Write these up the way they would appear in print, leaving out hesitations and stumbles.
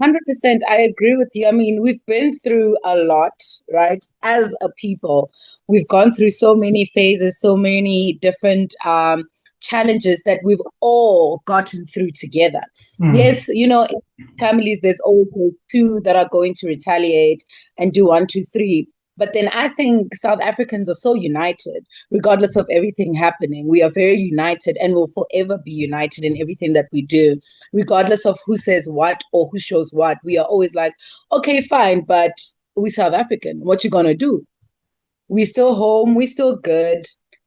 100%, I agree with you. I mean, we've been through a lot, right? As a people, we've gone through so many phases, so many different challenges that we've all gotten through together. Yes, you know, in families, there's always those two that are going to retaliate and do one, two, three. But then I think South Africans are so united, regardless of everything happening. We are very united and will forever be united in everything that we do, regardless of who says what or who shows what. We are always like, okay, fine, but we South African. What you gonna do? We still home. We still good.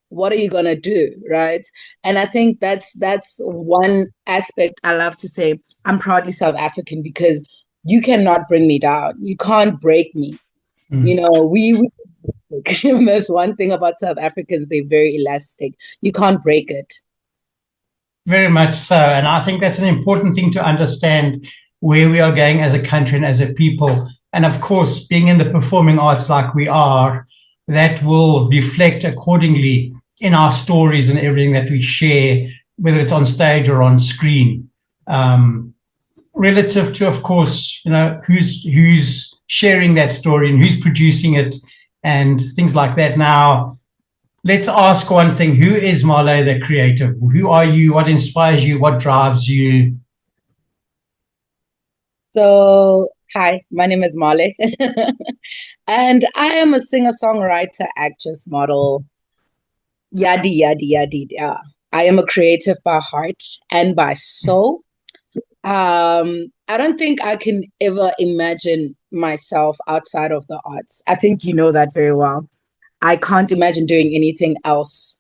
What are you gonna do, right? And I think that's one aspect I love to say. I'm proudly South African because you cannot bring me down. You can't break me. You know, we there's one thing about South Africans, they're very elastic. You can't break it. Very much so. And I think that's an important thing to understand where we are going as a country and as a people. And of course, being in the performing arts like we are, that will reflect accordingly in our stories and everything that we share, whether it's on stage or on screen. Relative to, of course, you know, who's sharing that story and who's producing it and things like that. Now, let's ask one thing. Who is Marley the creative? Who are you? What inspires you? What drives you? So, hi, my name is Molly, and I am a singer-songwriter, actress, model, yadi, yadi, yadi, yeah. I am a creative by heart and by soul. I don't think I can ever imagine myself outside of the arts. I think you know that very well. I can't imagine doing anything else,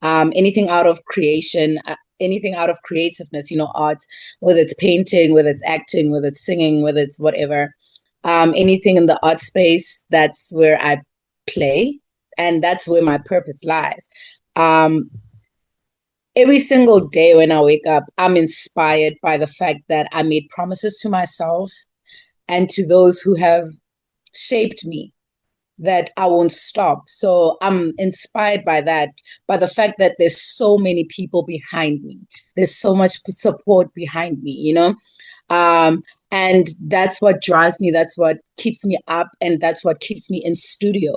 anything out of creation, anything out of creativeness, you know, art, whether it's painting, whether it's acting, whether it's singing, whether it's whatever, anything in the art space, that's where I play and that's where my purpose lies. Every single day when I wake up, I'm inspired by the fact that I made promises to myself and to those who have shaped me that I won't stop. So I'm inspired by that, by the fact that there's so many people behind me. There's so much support behind me, you know? And that's what drives me. That's what keeps me up. And that's what keeps me in studio.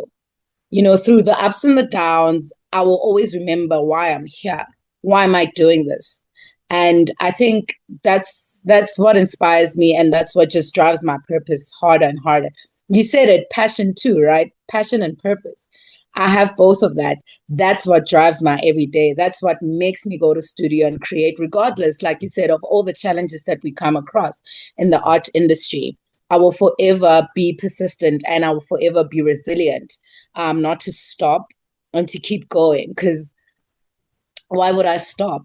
You know, through the ups and the downs, I will always remember why I'm here. Why am I doing this? And I think that's what inspires me, and that's what just drives my purpose harder and harder. You said it, passion too, right? Passion and purpose. I have both of that. That's what drives my everyday. That's what makes me go to studio and create, regardless, like you said, of all the challenges that we come across in the art industry. I will forever be persistent and I will forever be resilient, not to stop and to keep going, because why would I stop?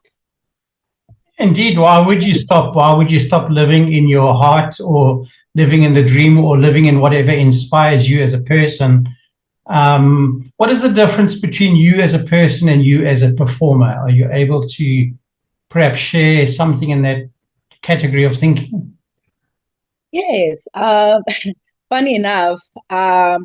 Indeed, why would you stop? Why would you stop living in your heart or living in the dream or living in whatever inspires you as a person? What is the difference between you as a person and you as a performer? Are you able to perhaps share something in that category of thinking? Yes. Funny enough, I,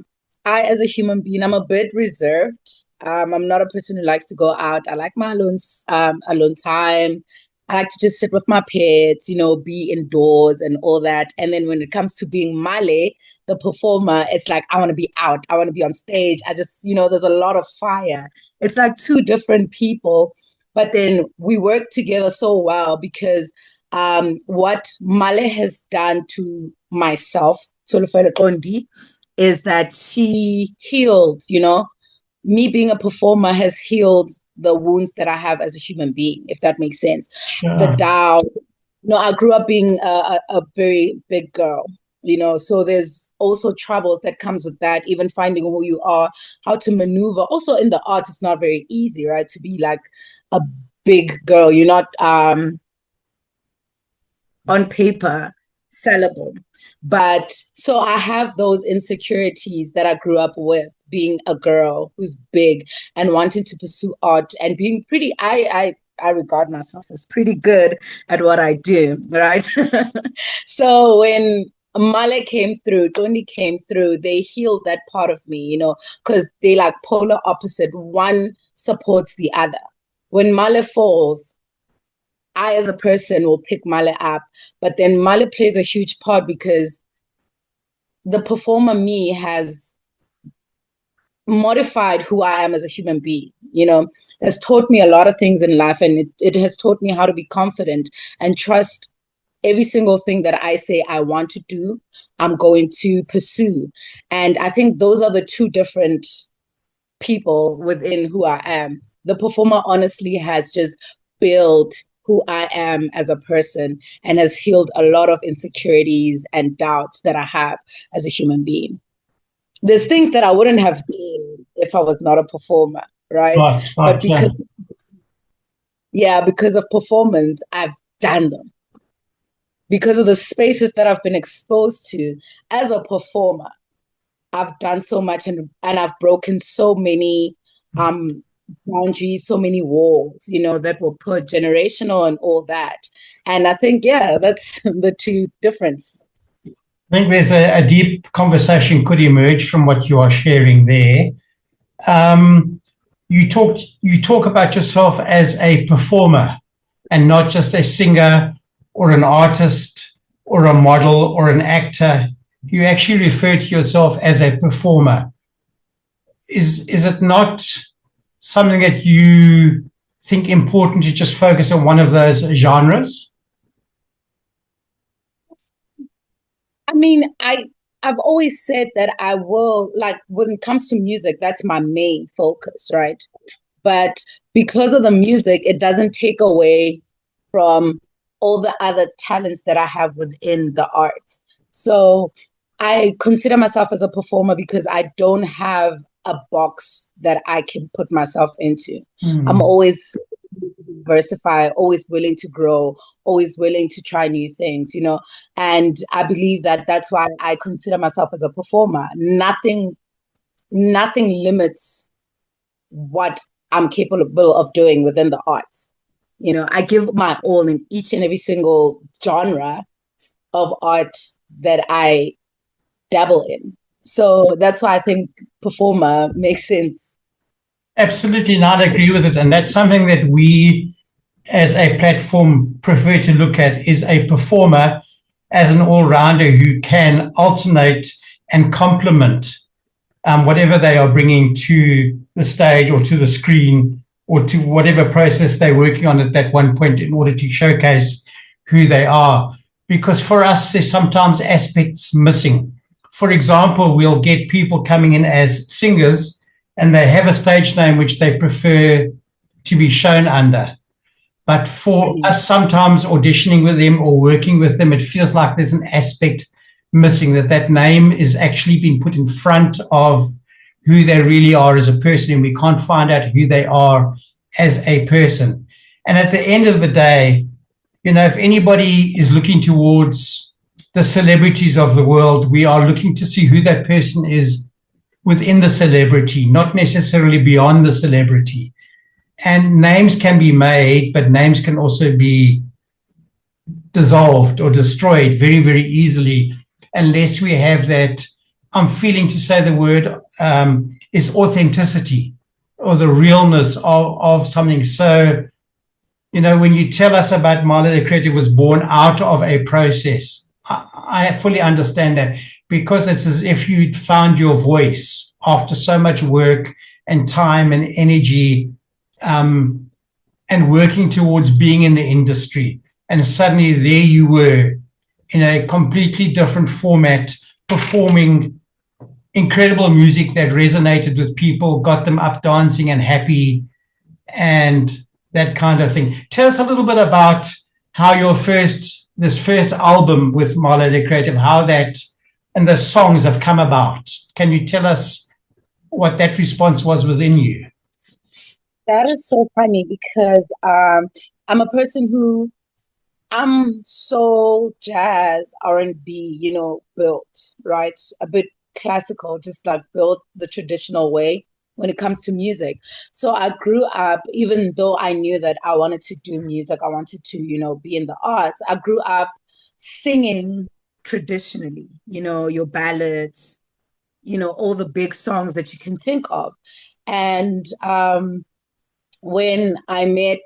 as a human being, I'm a bit reserved. I'm not a person who likes to go out. I like my alone time. I like to just sit with my pets, you know, be indoors and all that. And then when it comes to being Male, the performer, it's like, I want to be out. I want to be on stage. I just, you know, there's a lot of fire. It's like two different people. But then we work together so well because what Male has done to myself, Solofelo Kondi, is that she healed, you know, me being a performer has healed the wounds that I have as a human being, if that makes sense. The Sure. doubt, you know, I grew up being a very big girl, you know, so there's also troubles that comes with that, even finding who you are, how to maneuver. Also in the art, it's not very easy, right? To be like a big girl. You're not on paper sellable. But so I have those insecurities that I grew up with, being a girl who's big and wanting to pursue art and being pretty, I regard myself as pretty good at what I do, right? So when Male came through, Tony came through, they healed that part of me, you know, because they like polar opposite. One supports the other. When Male falls, I as a person will pick Male up, but then Male plays a huge part because the performer me has modified who I am as a human being, has taught me a lot of things in life, and it has taught me how to be confident and trust every single thing that I say I want to do, I'm going to pursue. And I think those are the two different people within who I am. The performer honestly has just built who I am as a person and has healed a lot of insecurities and doubts that I have as a human being. There's things that I wouldn't have done if I was not a performer, right? But because of performance, I've done them. Because of the spaces that I've been exposed to as a performer, I've done so much, and I've broken so many boundaries, so many walls, that were put, generational and all that. And I think, that's the two difference. I think there's a deep conversation could emerge from what you are sharing there. You talk about yourself as a performer and not just a singer or an artist or a model or an actor. You actually refer to yourself as a performer. Is it not something that you think important to just focus on one of those genres? I mean, I've always said that I will, like, when it comes to music, that's my main focus, right? But because of the music, it doesn't take away from all the other talents that I have within the art. So I consider myself as a performer because I don't have a box that I can put myself into. I'm always diversify, always willing to grow, always willing to try new things, and I believe that that's why I consider myself as a performer. Nothing limits what I'm capable of doing within the arts. I give my all in each and every single genre of art that I dabble in. So that's why I think performer makes sense. Absolutely, and I agree with it. And that's something that we, as a platform, prefer to look at, is a performer as an all-rounder who can alternate and complement whatever they are bringing to the stage or to the screen or to whatever process they're working on at that one point in order to showcase who they are. Because for us, there's sometimes aspects missing. For example, we'll get people coming in as singers and they have a stage name which they prefer to be shown under. But for us, sometimes auditioning with them or working with them, it feels like there's an aspect missing, that name is actually being put in front of who they really are as a person, and we can't find out who they are as a person. And at the end of the day, if anybody is looking towards the celebrities of the world, we are looking to see who that person is within the celebrity, not necessarily beyond the celebrity. And names can be made, but names can also be dissolved or destroyed very, very easily unless we have that, I'm feeling to say the word, is authenticity or the realness of something. So, when you tell us about Male the Creative was born out of a process, I fully understand that, because it's as if you'd found your voice after so much work and time and energy and working towards being in the industry. And suddenly there you were in a completely different format, performing incredible music that resonated with people, got them up dancing and happy, and that kind of thing. Tell us a little bit about how this first album with Male the Creative, how that and the songs have come about. Can you tell us what that response was within you? That is so funny because I'm a person who, I'm so jazz, R&B, built, right? A bit classical, just like built the traditional way when it comes to music. So I grew up, even though I knew that I wanted to do music, I wanted to, be in the arts. I grew up singing traditionally, your ballads, all the big songs that you can think of. And when I met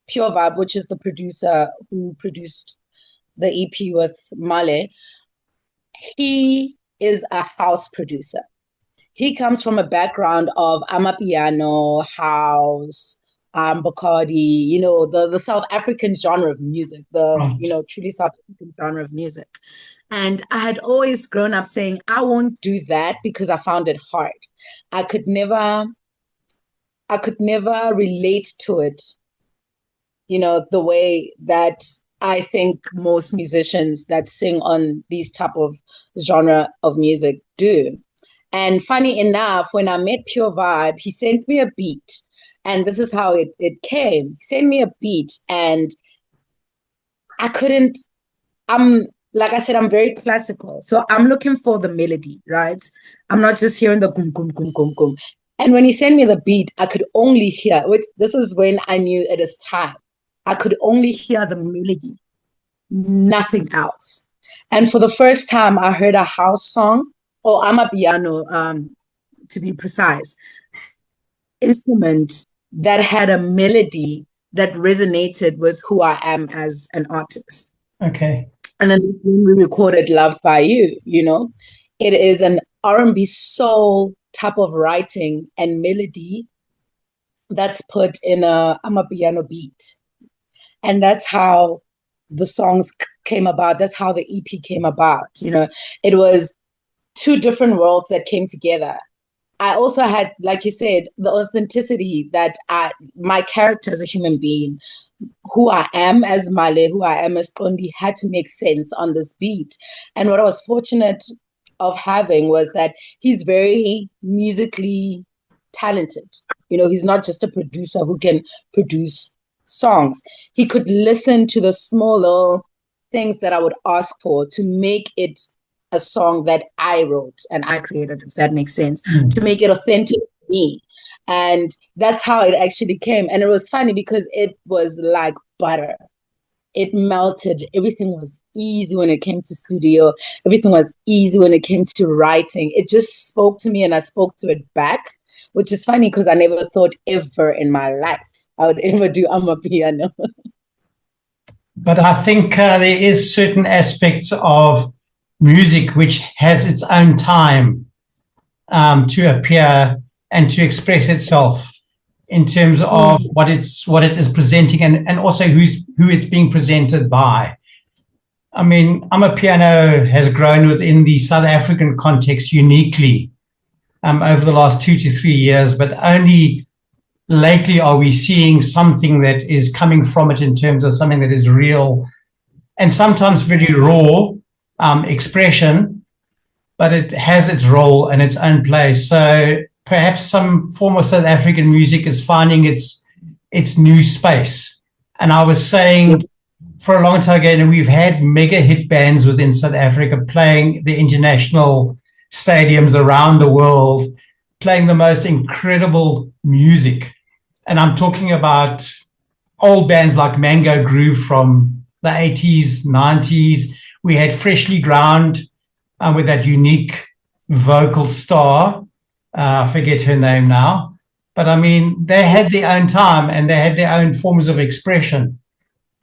Pure Vibe, which is the producer who produced the EP with Male, he is a house producer. He comes from a background of amapiano, house, Bacardi, the South African genre of music, Right. truly South African genre of music. And I had always grown up saying, I won't do that because I found it hard. I could never, I could never relate to it, the way that I think most musicians that sing on these type of genre of music do. And funny enough, when I met Pure Vibe, he sent me a beat. And this is how it came. He sent me a beat and I couldn't, I'm like I said, I'm very classical. So I'm looking for the melody, right? I'm not just hearing the kum kum kum kum kum. And when he sent me the beat, I could only hear, which this is when I knew it is time. I could only hear the melody, nothing else. And for the first time, I heard a house song, or amapiano, to be precise, instrument that had a melody that resonated with who I am as an artist. Okay. And then when we recorded "Loved by You," it is an R&B soul type of writing and melody that's put in a amapiano beat. And that's how the songs came about. That's how the EP came about. It was two different worlds that came together. I also had, like you said, the authenticity that my character as a human being, who I am as Male, who I am as Kondi, had to make sense on this beat. And what I was fortunate of having was that he's very musically talented. He's not just a producer who can produce songs. He could listen to the small little things that I would ask for to make it a song that I wrote and I created, if that makes sense, to make it authentic to me. And that's how it actually came. And it was funny because it was like butter. It melted. Everything was easy when it came to studio. Everything was easy when it came to writing. It just spoke to me and I spoke to it back, which is funny because I never thought ever in my life I would ever do amapiano. But I think there is certain aspects of music which has its own time to appear and to express itself in terms of what it is presenting and also who it's being presented by. I mean, amapiano has grown within the South African context uniquely over the last 2 to 3 years, but only lately are we seeing something that is coming from it in terms of something that is real and sometimes very raw expression, but it has its role and its own place. So perhaps some form of South African music is finding its new space. And I was saying for a long time ago, we've had mega hit bands within South Africa playing the international stadiums around the world, playing the most incredible music. And I'm talking about old bands like Mango Groove from the 80s, 90s. We had Freshly Ground with that unique vocal star. I forget her name now. But I mean, they had their own time and they had their own forms of expression.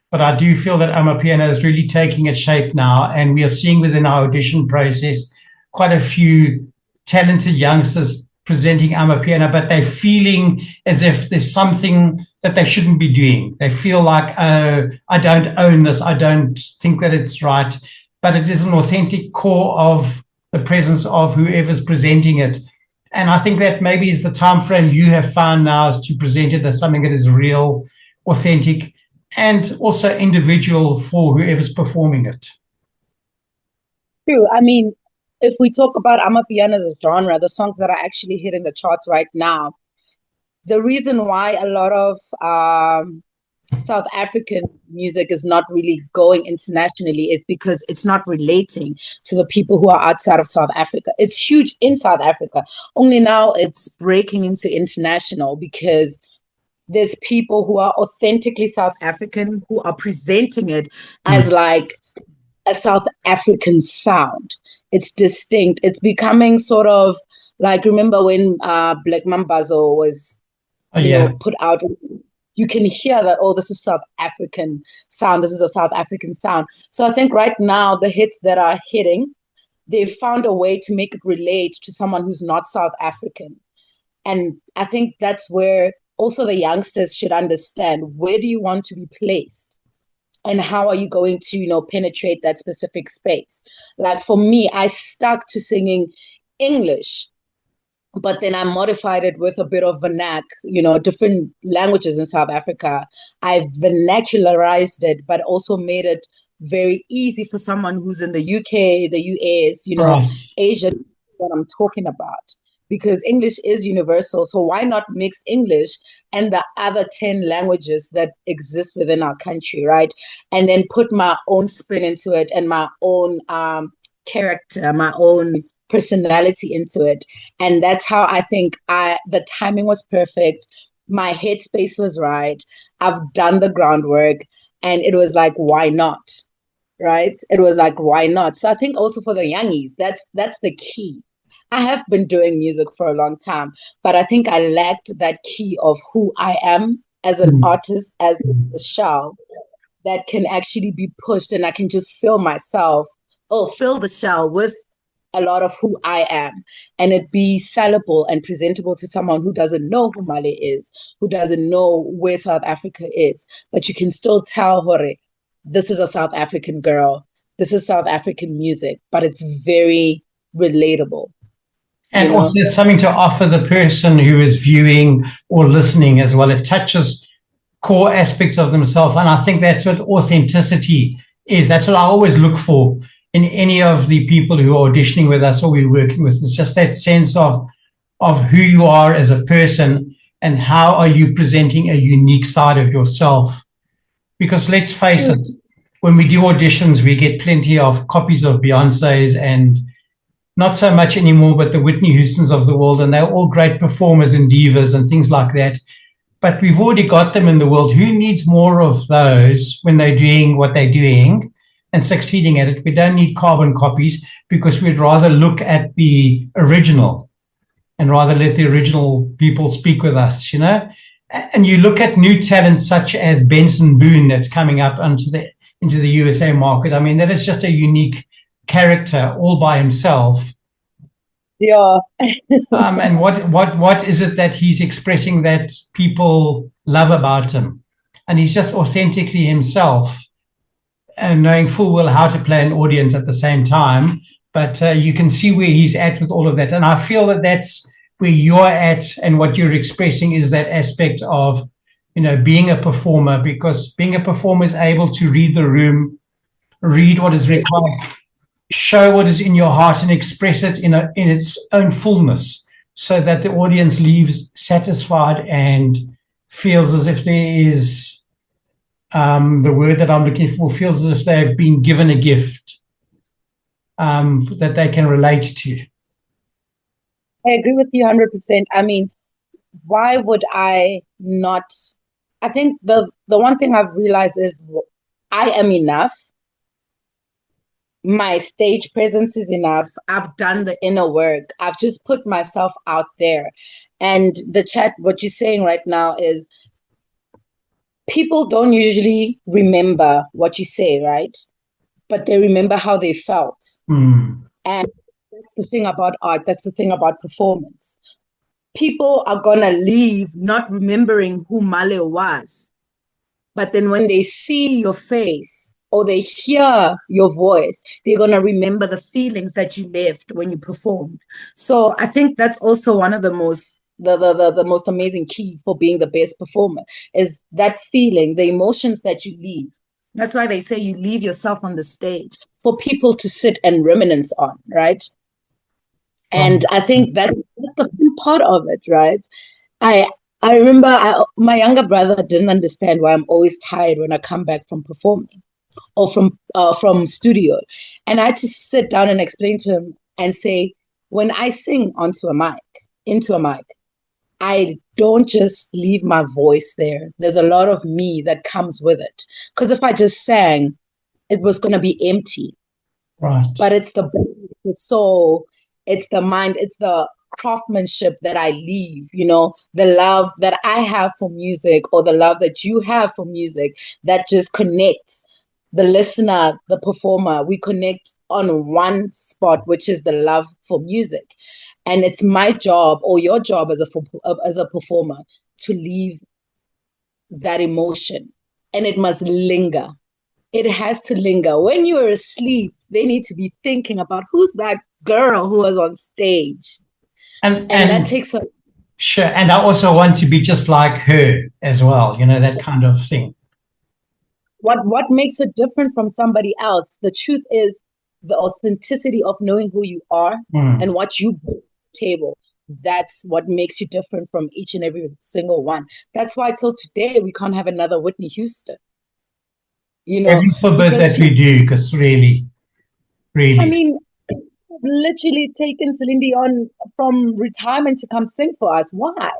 But I do feel that amapiano is really taking its shape now. And we are seeing within our audition process quite a few talented youngsters presenting amapiano, but they're feeling as if there's something that they shouldn't be doing. They feel like, oh, I don't own this. I don't think that it's right. But it is an authentic core of the presence of whoever's presenting it. And I think that maybe is the time frame you have found now is to present it as something that is real, authentic, and also individual for whoever's performing it. True. I mean, if we talk about amapiano as a genre, the songs that are actually hitting the charts right now, the reason why a lot of South African music is not really going internationally is because it's not relating to the people who are outside of South Africa. It's huge in South Africa. Only now it's breaking into international because there's people who are authentically South African who are presenting it as like a South African sound. It's distinct. It's becoming sort of like, remember when Black Mambazo was put out you can hear that, oh, this is South African sound. This is a South African sound. So I think right now the hits that are hitting, they've found a way to make it relate to someone who's not South African. And I think that's where also the youngsters should understand, where do you want to be placed? And how are you going to, penetrate that specific space? Like for me, I stuck to singing English, but then I modified it with a bit of different languages in South Africa. I vernacularized it, but also made it very easy for someone who's in the UK, the US, Right. Asia, what I'm talking about. Because English is universal. So why not mix English and the other 10 languages that exist within our country, right? And then put my own spin into it and my own character, my own personality into it. And that's how I think the timing was perfect. My headspace was right. I've done the groundwork, and it was like, why not? Right? It was like, why not? So I think also for the youngies, that's the key. I have been doing music for a long time, but I think I lacked that key of who I am as an artist, as a shell that can actually be pushed, and I can just fill the shell with a lot of who I am, and it be sellable and presentable to someone who doesn't know who Mali is, who doesn't know where South Africa is, but you can still tell, Hore, this is a South African girl, this is South African music, but it's very relatable. And also something to offer the person who is viewing or listening as well. It touches core aspects of themselves. And I think that's what authenticity is. That's what I always look for in any of the people who are auditioning with us or we're working with. It's just that sense of who you are as a person and how are you presenting a unique side of yourself. Because let's face it, when we do auditions, we get plenty of copies of Beyonce's and not so much anymore, but the Whitney Houstons of the world, and they're all great performers and divas and things like that. But we've already got them in the world. Who needs more of those when they're doing what they're doing and succeeding at it? We don't need carbon copies, because we'd rather look at the original and rather let the original people speak with us, And you look at new talent such as Benson Boone that's coming up into the USA market. I mean, that is just a unique character all by himself. Yeah. And what is it that he's expressing that people love about him? And he's just authentically himself, and knowing full well how to play an audience at the same time. But you can see where he's at with all of that. And I feel that that's where you're at, and what you're expressing is that aspect of, being a performer, because being a performer is able to read the room, read what is required, show what is in your heart and express it in its own fullness, so that the audience leaves satisfied and feels as if there is, the word that I'm looking for, feels as if they've been given a gift that they can relate to. I agree with you 100%. I mean, why would I not? I think the one thing I've realized is I am enough. My stage presence is enough. I've done the inner work. I've just put myself out there. And the chat, what you're saying right now is, people don't usually remember what you say, right? But they remember how they felt. And that's the thing about art. That's the thing about performance. People are going to leave not remembering who Male was. But then when they see your face, or they hear your voice, they're going to remember the feelings that you left when you performed. So I think that's also one of the most amazing key for being the best performer, is that feeling, the emotions that you leave. That's why they say you leave yourself on the stage for people to sit and reminisce on, right? And I think that's the fun part of it, right? I remember my younger brother didn't understand why I'm always tired when I come back from performing or from studio. And I had to sit down and explain to him and say, when I sing into a mic, I don't just leave my voice there. There's a lot of me that comes with it. Because if I just sang, it was going to be empty. Right. But it's the body, the soul, it's the mind, it's the craftsmanship that I leave, you know, the love that I have for music or the love that you have for music that just connects the listener, the performer. We connect on one spot, which is the love for music. And it's my job or your job as a performer to leave that emotion, and it must linger. It has to linger. When you are asleep, they need to be thinking about who's that girl who was on stage. And that takes a... Sure. And I also want to be just like her as well, you know, that kind of thing. What makes her different from somebody else? The truth is the authenticity of knowing who you are and what you bring to the table. That's what makes you different from each and every single one. That's why till today we can't have another Whitney Houston. You know, heaven forbid that we do, because really. I mean, literally taken Celine Dion from retirement to come sing for us. Why?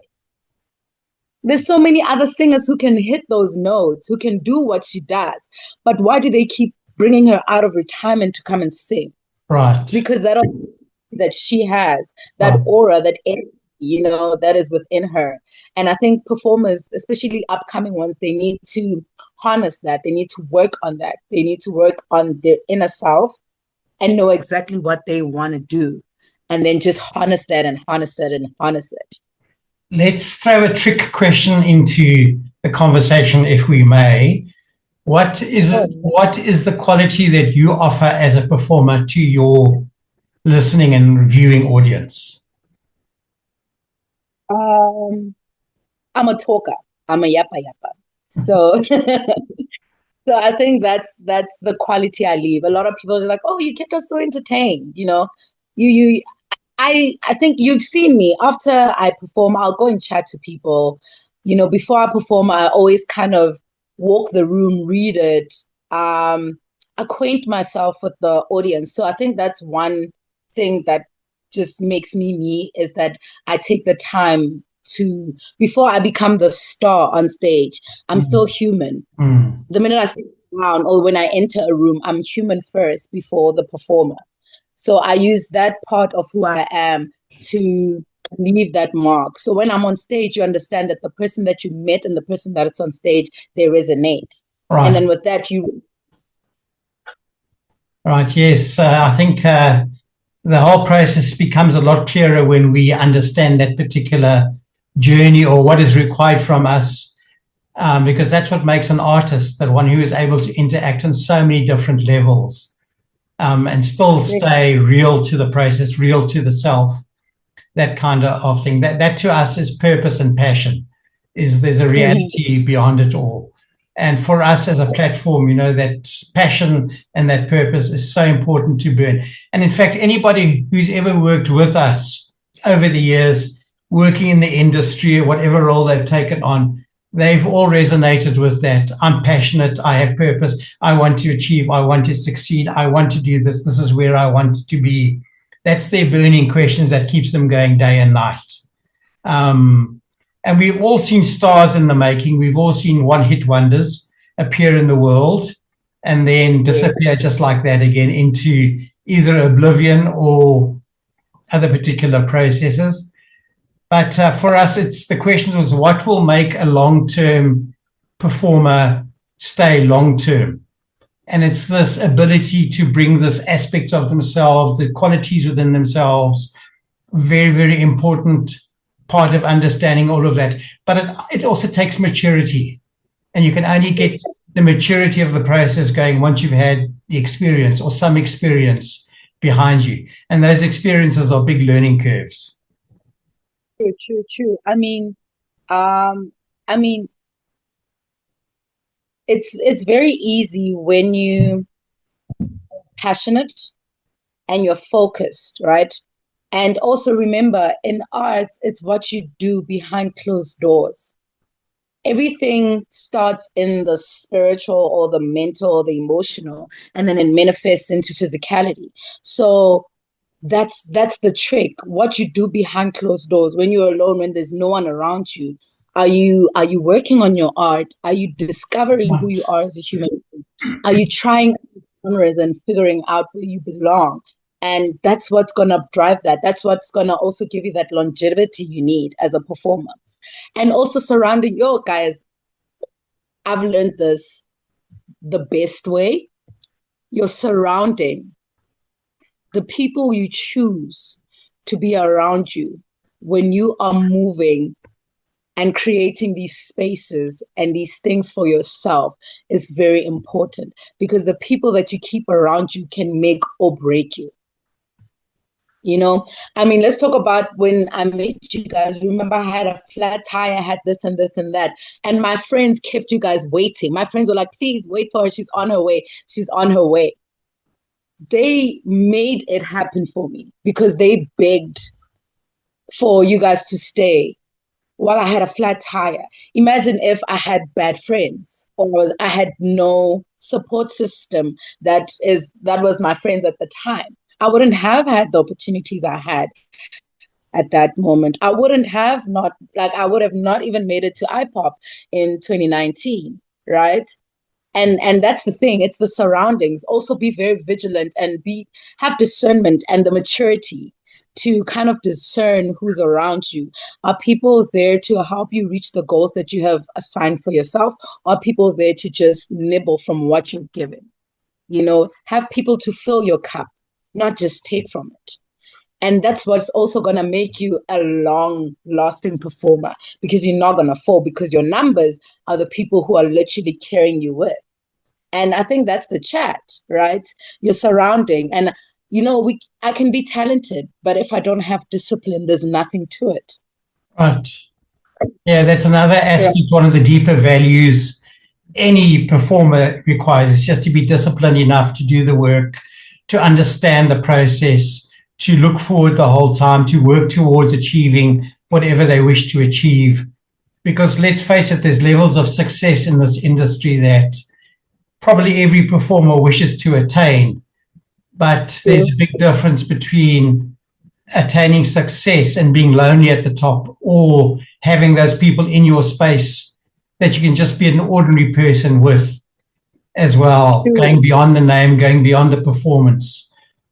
There's so many other singers who can hit those notes, who can do what she does. But why do they keep bringing her out of retirement to come and sing? Right. It's because that she has, that aura, that energy, you know, that is within her. And I think performers, especially upcoming ones, they need to harness that. They need to work on that. They need to work on their inner self and know exactly what they want to do. And then just harness that and harness it and harness it. Let's throw a trick question into the conversation, if we may. What is the quality that you offer as a performer to your listening and viewing audience? I'm a talker. I'm a yappa yappa. So, so I think that's the quality I leave. A lot of people are like, "Oh, you kept us so entertained." You know, I think you've seen me after I perform. I'll go and chat to people. You know, before I perform, I always kind of walk the room, read it, acquaint myself with the audience. So I think that's one thing that just makes me is that I take the time to, before I become the star on stage, I'm still human. The minute I sit down or when I enter a room, I'm human first before the performer. So I use that part of who I am to leave that mark. So when I'm on stage, you understand that the person that you met and the person that is on stage, they resonate. Right. And then with that, you... Right, yes. I think the whole process becomes a lot clearer when we understand that particular journey or what is required from us, because that's what makes an artist, the one who is able to interact on so many different levels and still stay real to the process, real to the self, that kind of thing. That to us is purpose and passion. There's a reality beyond it all. And for us as a platform, you know, that passion and that purpose is so important to burn. And in fact, anybody who's ever worked with us over the years, working in the industry, whatever role they've taken on, they've all resonated with that. I'm passionate. I have purpose. I want to achieve. I want to succeed. I want to do this. This is where I want to be. That's their burning questions that keeps them going day and night. And we've all seen stars in the making. We've all seen one-hit wonders appear in the world and then disappear just like that again into either oblivion or other particular processes. But for us, it's the question was what will make a long-term performer stay long-term? And it's this ability to bring this aspects of themselves, the qualities within themselves, very, very important part of understanding all of that. But it also takes maturity. And you can only get the maturity of the process going once you've had the experience or some experience behind you. And those experiences are big learning curves. True. I mean, it's very easy when you passionate and you're focused, right? And also remember, in arts, it's what you do behind closed doors. Everything starts in the spiritual or the mental or the emotional, and then it manifests into physicality. So that's the trick. What you do behind closed doors, when you're alone, when there's no one around you. Are you working on your art? Are you discovering who you are as a human being? Are you trying genres and figuring out where you belong? And that's what's going to drive that. That's what's going to also give you that longevity you need as a performer. And also surrounding your guys, I've learned this the best way. You're surrounding the people you choose to be around you when you are moving and creating these spaces and these things for yourself is very important, because the people that you keep around you can make or break you. You know, I mean, let's talk about when I met you guys. Remember, I had a flat tire, I had this and this and that. And my friends kept you guys waiting. My friends were like, please wait for her. She's on her way. She's on her way. They made it happen for me because they begged for you guys to stay while I had a flat tire. Imagine if I had bad friends or I had no support system that was my friends at the time. I wouldn't have had the opportunities I had at that moment. I would have not even made it to IPOP in 2019, right? And that's the thing, it's the surroundings. Also be very vigilant and have discernment and the maturity to kind of discern who's around you. Are people there to help you reach the goals that you have assigned for yourself? Or are people there to just nibble from what you've given? You know, have people to fill your cup, not just take from it. And that's what's also going to make you a long-lasting performer, because you're not going to fall, because your numbers are the people who are literally carrying you with. And I think that's the chat, right? Your surrounding. And, you know, I can be talented, but if I don't have discipline, there's nothing to it. Right. Yeah, that's another aspect, one of the deeper values any performer requires is just to be disciplined enough to do the work, to understand the process, to look forward the whole time, to work towards achieving whatever they wish to achieve. Because let's face it, there's levels of success in this industry that probably every performer wishes to attain. But there's a big difference between attaining success and being lonely at the top, or having those people in your space that you can just be an ordinary person with as well, going beyond the name, going beyond the performance.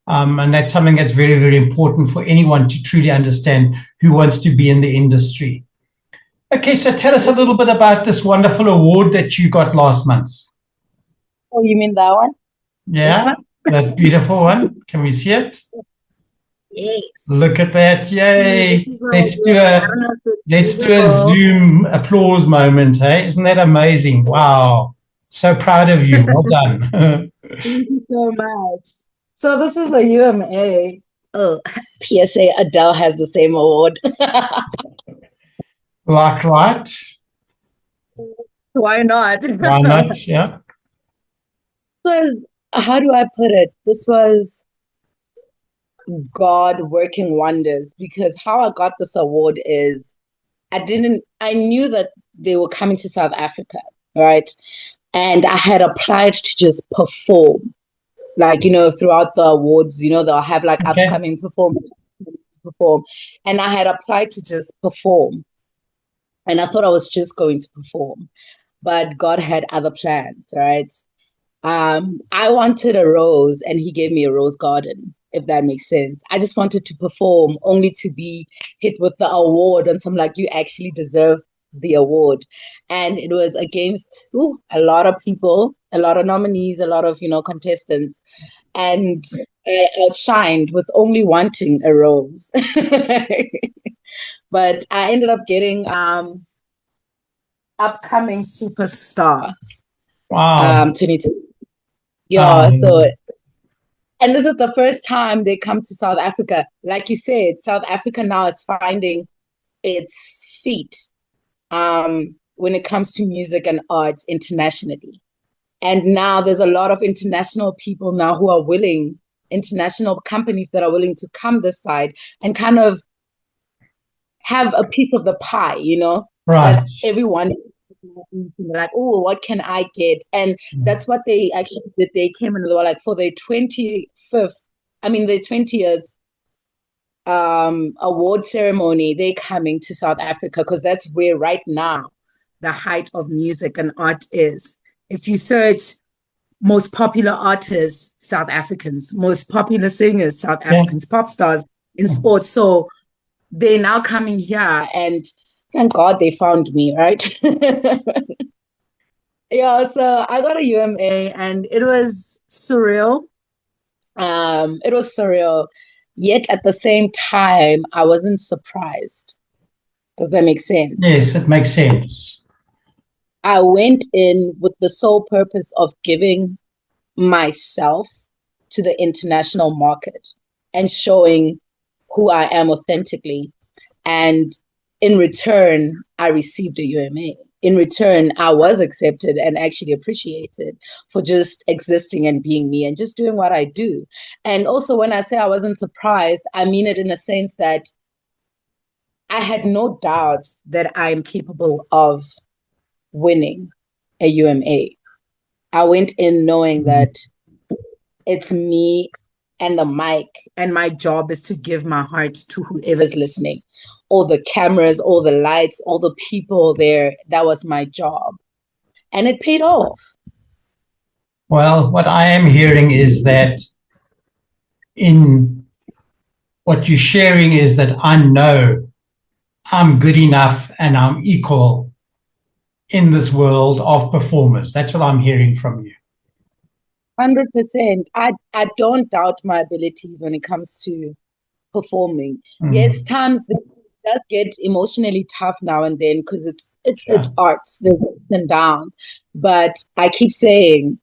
And that's something that's very, very important for anyone to truly understand who wants to be in the industry. Okay, so tell us a little bit about this wonderful award that you got last month. Oh, you mean that one? Yeah, that beautiful one. Can we see it? Yes. Look at that. Yay. Let's do a Zoom applause moment, hey? Isn't that amazing? Wow. So proud of you. Well done. Thank you so much. So this is a UMA. Oh, PSA, Adele has the same award. Like, right? Why not? Why not? Yeah. How do I put it? This was God working wonders, because how I got this award is I knew that they were coming to South Africa, right? And I had applied to just perform, like, you know, throughout the awards, you know, they'll have like upcoming performers to perform. And I had applied to just perform. And I thought I was just going to perform, but God had other plans, right? I wanted a rose and he gave me a rose garden, if that makes sense. I just wanted to perform only to be hit with the award, and so I'm like, you actually deserve the award. And it was against a lot of people, a lot of nominees, a lot of, you know, contestants. And I outshined with only wanting a rose. But I ended up getting upcoming superstar. Wow. 22. Yeah, so, and this is the first time they come to South Africa. Like you said, South Africa now is finding its feet when it comes to music and arts internationally. And now there's a lot of international people now who are willing, international companies that are willing to come this side and kind of have a piece of the pie, you know, right? That everyone like, oh, what can I get? And that's what they actually did. They came and they were like, for the 20th award ceremony, they're coming to South Africa, because that's where right now the height of music and art is. If you search most popular artists, South Africans, most popular singers, South Africans, pop stars in sports. So they're now coming here, and thank God they found me, right? Yeah, so I got a UMA and it was surreal. It was surreal, yet at the same time, I wasn't surprised. Does that make sense? Yes, it makes sense. I went in with the sole purpose of giving myself to the international market and showing who I am authentically. And in return, I received a UMA. In return, I was accepted and actually appreciated for just existing and being me and just doing what I do. And also, when I say I wasn't surprised, I mean it in a sense that I had no doubts that I'm capable of winning a UMA. I went in knowing that it's me and the mic, and my job is to give my heart to whoever's listening. All the cameras, all the lights, all the people there. That was my job. And it paid off. Well, what I am hearing is that in what you're sharing is that I know I'm good enough and I'm equal in this world of performers. That's what I'm hearing from you. 100%. I don't doubt my abilities when it comes to performing. Yes, times it does get emotionally tough now and then because it's arts, there's ups and downs. But I keep saying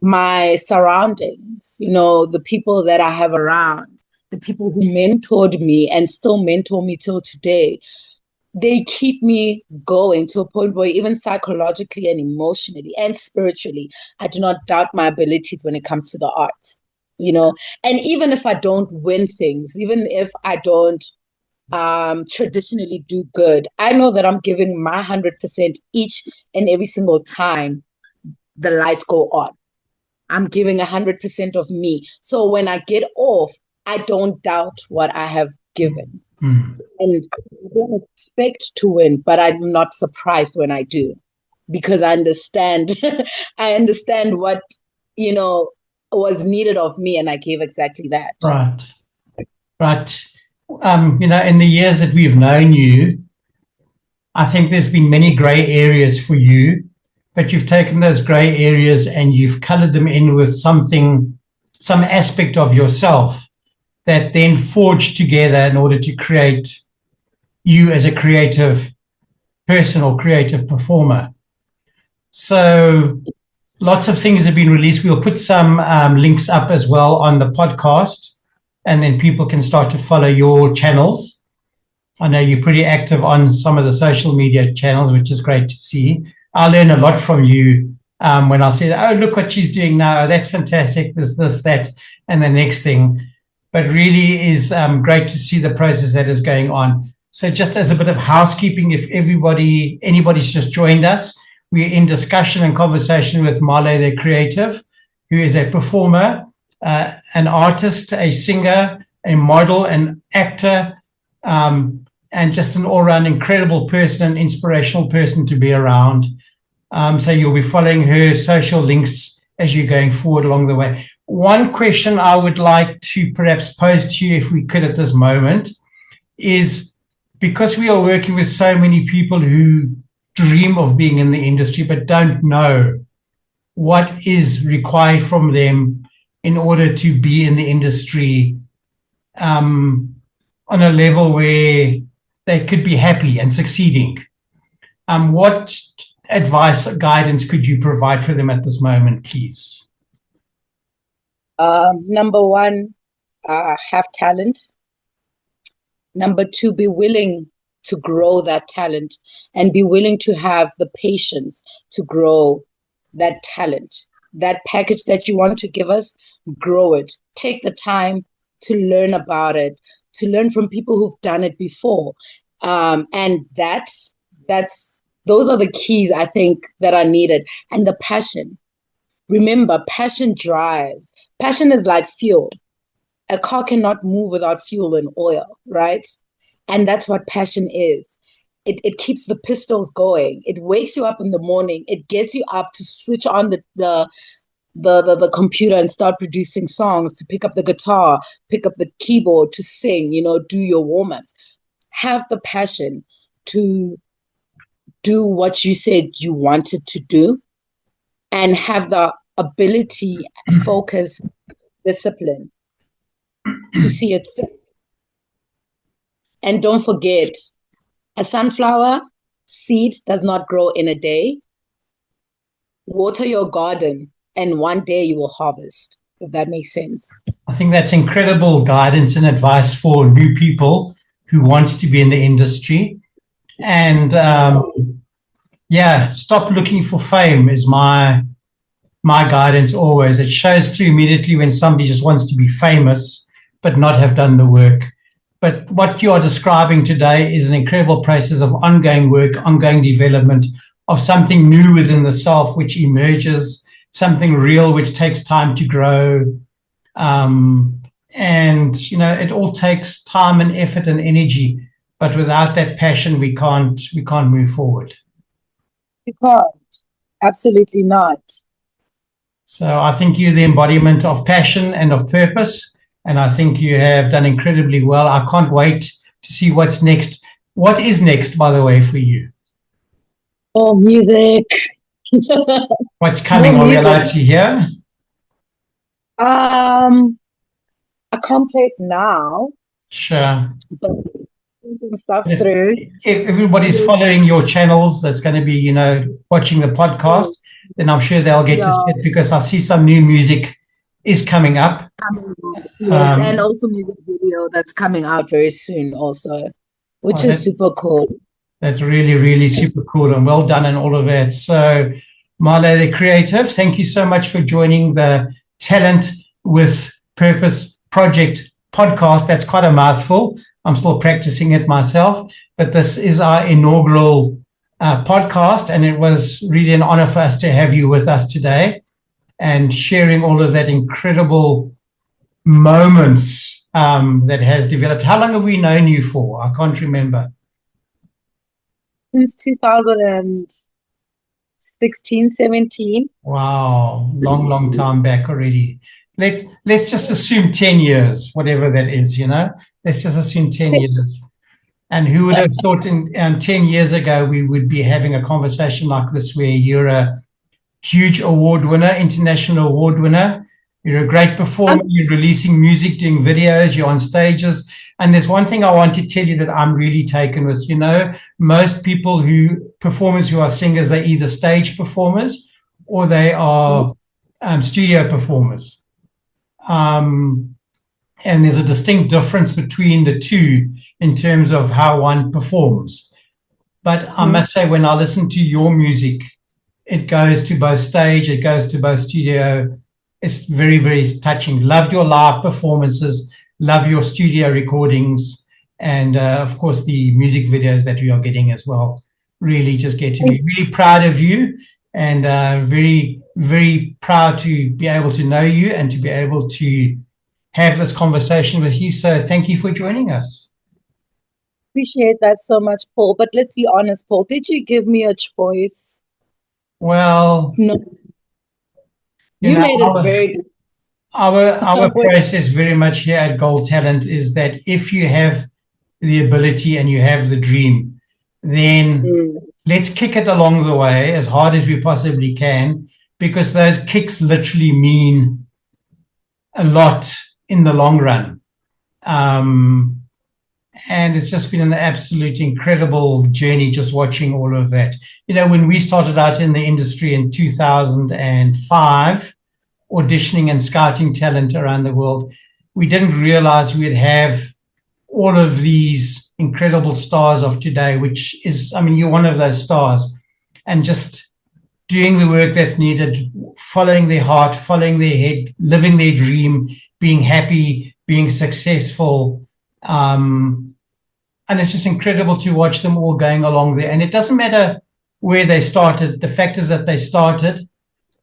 my surroundings, the people that I have around, the people who mentored me and still mentor me till today, they keep me going to a point where even psychologically and emotionally and spiritually, I do not doubt my abilities when it comes to the arts, and even if I don't win things, even if I don't traditionally do good, I know that I'm giving my 100% each and every single time the lights go on. I'm giving 100% of me. So when I get off, I don't doubt what I have given. And I don't expect to win, but I'm not surprised when I do, because I understand I understand what was needed of me, and I gave exactly that. Right. In the years that we've known you, I think there's been many gray areas for you, but you've taken those gray areas and you've colored them in with some aspect of yourself that then forged together in order to create you as a creative person or creative performer. So lots of things have been released. We'll put some links up as well on the podcast, and then people can start to follow your channels. I know you're pretty active on some of the social media channels, which is great to see. I learn a lot from you when I say, oh, look what she's doing now. Oh, that's fantastic. This, that, and the next thing. But really is great to see the process that is going on. So just as a bit of housekeeping, if anybody's just joined us, we're in discussion and conversation with Marlo, the creative, who is a performer, an artist, a singer, a model, an actor, and just an all-round incredible person, an inspirational person to be around. So you'll be following her social links as you're going forward along the way. One question I would like to perhaps pose to you, if we could at this moment, is because we are working with so many people who dream of being in the industry but don't know what is required from them in order to be in the industry on a level where they could be happy and succeeding. What advice or guidance could you provide for them at this moment, please? Number one, have talent. Number two, be willing to grow that talent and be willing to have the patience to grow that talent. That package that you want to give us, grow it. Take the time to learn about it, to learn from people who've done it before. And those are the keys, I think, that are needed. And the passion. Remember, passion drives. Passion is like fuel. A car cannot move without fuel and oil, right? And that's what passion is. It keeps the pistols going. It wakes you up in the morning. It gets you up to switch on the the computer and start producing songs, to pick up the guitar, pick up the keyboard, to sing, do your warm-ups. Have the passion to do what you said you wanted to do, and have the ability, focus, discipline to see it through. And don't forget, a sunflower seed does not grow in a day. Water your garden, and one day you will harvest, if that makes sense. I think that's incredible guidance and advice for new people who want to be in the industry. And stop looking for fame is my guidance always. It shows through immediately when somebody just wants to be famous but not have done the work. But what you are describing today is an incredible process of ongoing work, ongoing development of something new within the self, which emerges, something real, which takes time to grow. It all takes time and effort and energy. But without that passion, we can't move forward. We can't. Absolutely not. So I think you're the embodiment of passion and of purpose. And I think you have done incredibly well. I can't wait to see what's next. What is next, by the way, for you? Oh, music. What's coming? Are we allowed to hear? I can't play it now. Sure. But stuff through. If everybody's following your channels, that's going to be, watching the podcast, then I'm sure they'll get to it, because I see some new music is coming up. Yes, and also music video that's coming out very soon also, which is super cool. That's really, really super cool, and well done and all of that. So, Marla, the creative, thank you so much for joining the Talent with Purpose Project podcast. That's quite a mouthful. I'm still practicing it myself, but this is our inaugural podcast, and it was really an honor for us to have you with us today and sharing all of that incredible moments that has developed. How long have we known you for? I can't remember. Since 2016, 17. Wow, long time back already. Let's just assume 10 years, whatever that is, Let's just assume 10 years. And who would have thought in 10 years ago we would be having a conversation like this, where you're a huge award winner, international award winner. You're a great performer. You're releasing music, doing videos. You're on stages. And there's one thing I want to tell you that I'm really taken with. Most performers who are singers, they're either stage performers or they are studio performers. And there's a distinct difference between the two in terms of how one performs. But I must say, when I listen to your music, it goes to both stage, it goes to both studio. It's very, very touching. Loved your live performances, love your studio recordings, and of course the music videos that we are getting as well. Really just get to be really proud of you, and very, very proud to be able to know you and to be able to have this conversation with you. So thank you for joining us. Appreciate that so much, Paul. But let's be honest, Paul, did you give me a choice? Well, no. You made it very good. Our process very much here at Gold Talent is that if you have the ability and you have the dream, then let's kick it along the way as hard as we possibly can, because those kicks literally mean a lot in the long run. And it's just been an absolute incredible journey just watching all of that. When we started out in the industry in 2005, auditioning and scouting talent around the world, we didn't realize we'd have all of these incredible stars of today, which is, you're one of those stars, and just doing the work that's needed, following their heart, following their head, living their dream, being happy, being successful. And it's just incredible to watch them all going along there. And it doesn't matter where they started. The fact is that they started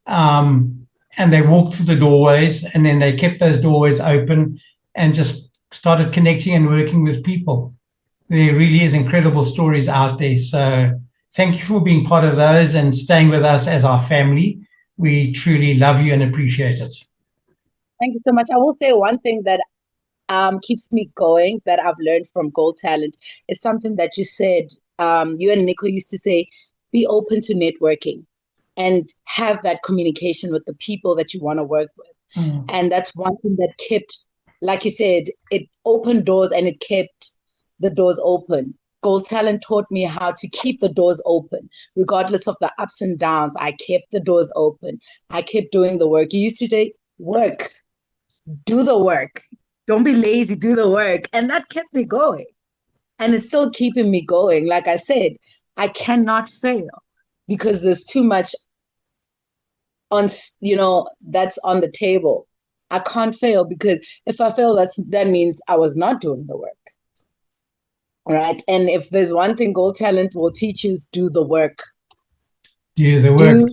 and they walked through the doorways, and then they kept those doorways open and just started connecting and working with people. There really is incredible stories out there. So thank you for being part of those and staying with us as our family. we truly love you and appreciate it. Thank you so much. I will say one thing that keeps me going that I've learned from Gold Talent is something that you said. You and Nico used to say, be open to networking and have that communication with the people that you want to work with. And that's one thing that kept, like you said, it opened doors and it kept the doors open. Gold Talent taught me how to keep the doors open, regardless of the ups and downs. I kept the doors open. I kept doing the work. You used to say, work, do the work. Don't be lazy, do the work. And that kept me going. And it's still keeping me going. Like I said, I cannot fail because there's too much on, that's on the table. I can't fail because if I fail, that means I was not doing the work. Right. And if there's one thing Gold Talent will teach you is do the work. Do the work.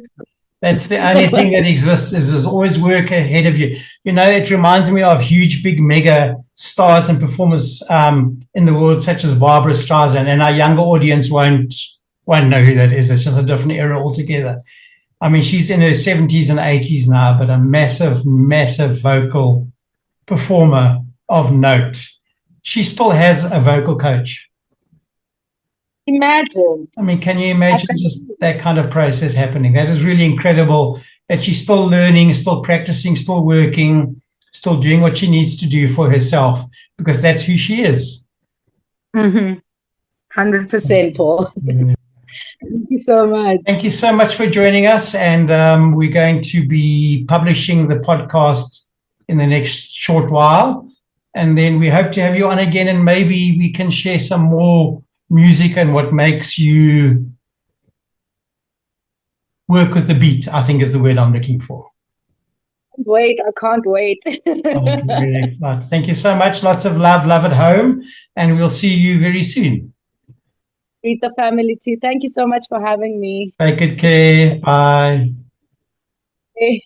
That's the only thing that exists is there's always work ahead of you. It reminds me of huge, big, mega stars and performers in the world, such as Barbara Streisand, and our younger audience won't know who that is. It's just a different era altogether. I mean, she's in her 70s and 80s now, but a massive, massive vocal performer of note. She still has a vocal coach. Imagine. I mean, can you imagine just that kind of process happening? That is really incredible that she's still learning, still practicing, still working, still doing what she needs to do for herself, because that's who she is. 100%, Paul. Thank you so much. Thank you so much for joining us. And we're going to be publishing the podcast in the next short while. And then we hope to have you on again, and maybe we can share some more music and what makes you work with the beat, I think is the word I'm looking for. I can't wait. Thank you so much. Lots of love at home, and we'll see you very soon. Greet the family too. Thank you so much for having me. Take good care. Bye. Hey.